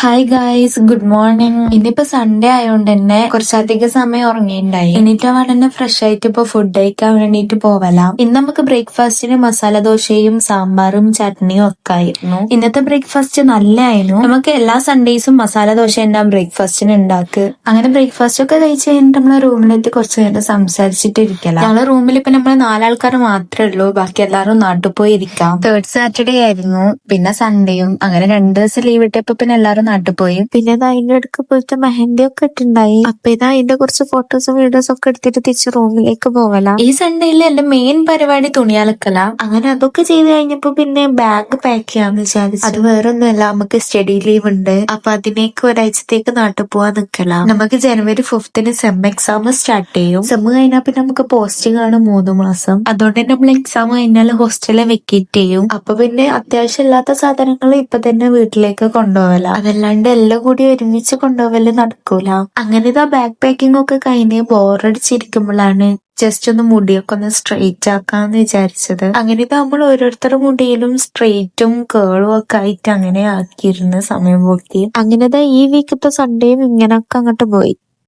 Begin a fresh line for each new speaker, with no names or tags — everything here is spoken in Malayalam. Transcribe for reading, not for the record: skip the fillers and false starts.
Hi guys, good morning. ഇന്നിപ്പോ സൺഡേ ആയതുകൊണ്ട് തന്നെ കുറച്ചധികം സമയം ഉറങ്ങിയിട്ടുണ്ടായി. എന്നിട്ട് അവിടെ ഫ്രഷ് ആയിട്ട് ഇപ്പൊ ഫുഡ് കഴിക്കാൻ വേണ്ടിട്ട് പോവലാം. ഇന്ന് നമുക്ക് ബ്രേക്ക്ഫാസ്റ്റിന് മസാല ദോശയും സാമ്പാറും ചട്നിയും ഒക്കെ ആയിരുന്നു. ഇന്നത്തെ ബ്രേക്ക്ഫാസ്റ്റ് നല്ലതായിരുന്നു. നമുക്ക് എല്ലാ സൺഡേസും മസാല ദോശ ഉണ്ടാവും ബ്രേക്ക്ഫാസ്റ്റിന് ഉണ്ടാക്ക്. അങ്ങനെ ബ്രേക്ക്ഫാസ്റ്റ് ഒക്കെ കഴിച്ച് കഴിഞ്ഞിട്ട് നമ്മളെ റൂമിലെത്തി കുറച്ച് നേരം സംസാരിച്ചിട്ട് ഇരിക്കലാം. ഞങ്ങളെ റൂമിൽ ഇപ്പൊ നമ്മള് 4 ആൾക്കാർ മാത്രമേ ഉള്ളൂ. ബാക്കി എല്ലാവരും നാട്ടിൽ പോയി ഇരിക്കാം. തേർഡ് സാറ്റർഡേ ആയിരുന്നു, പിന്നെ സൺഡേയും. അങ്ങനെ 2 ദിവസം ലീവ് ഇട്ടപ്പോ പിന്നെ എല്ലാവരും നാട്ടിൽ പോയി. പിന്നെ അതിന്റെ അടുക്ക് പോയിട്ട് മെഹന്തി ഒക്കെ ഇട്ടുണ്ടായി. അപ്പൊ അതിന്റെ കുറച്ച് ഫോട്ടോസും വീഡിയോസും ഒക്കെ എടുത്തിട്ട് തിരിച്ച് റൂമിലേക്ക് പോകല. ഈ സൺഡേയിൽ എന്റെ മെയിൻ പരിപാടി തുണി അലക്കല. അങ്ങനെ അതൊക്കെ ചെയ്ത് കഴിഞ്ഞപ്പോ പിന്നെ ബാഗ് പാക്ക് ചെയ്യാന്ന് വിചാരിച്ചു. അത് വേറൊന്നുമല്ല, നമുക്ക് സ്റ്റഡി ലീവ് ഉണ്ട്. അപ്പൊ അതിനേക്ക് ഒരാഴ്ചത്തേക്ക് നാട്ടിൽ പോവാൻ നിക്കല. നമുക്ക് ജനുവരി 5th സെം എക്സാം സ്റ്റാർട്ട് ചെയ്യും. സെം കഴിഞ്ഞാൽ പിന്നെ നമുക്ക് പോസ്റ്റിംഗ് ആണ് 3 മാസം. അതുകൊണ്ട് തന്നെ നമ്മൾ എക്സാം കഴിഞ്ഞാൽ ഹോസ്റ്റലിൽ വെക്കേറ്റ് ചെയ്യും. അപ്പൊ പിന്നെ അത്യാവശ്യം ഇല്ലാത്ത സാധനങ്ങൾ ഇപ്പൊ തന്നെ വീട്ടിലേക്ക് കൊണ്ടുപോകല. അതല്ലാണ്ട് എല്ലാം കൂടി ഒരുമിച്ച് കൊണ്ടുപോകല് നടക്കൂല. അങ്ങനെ ഇതാ ബാക്ക് പാക്കിംഗ് ഒക്കെ കഴിഞ്ഞ് ബോറടിച്ചിരിക്കുമ്പോഴാണ് ജസ്റ്റ് ഒന്ന് മുടിയൊക്കെ ഒന്ന് സ്ട്രെയിറ്റ് ആക്കാന്ന് വിചാരിച്ചത്. അങ്ങനെ ഇത് നമ്മൾ ഓരോരുത്തരുടെ മുടിയിലും സ്ട്രെയിറ്റും കേളും ഒക്കെ ആയിട്ട് അങ്ങനെ ആക്കിയിരുന്ന സമയം പോക്കി. അങ്ങനെതാ ഈ വീക്കത്തെ സൺഡേയും ഇങ്ങനൊക്കെ അങ്ങോട്ട് പോയി.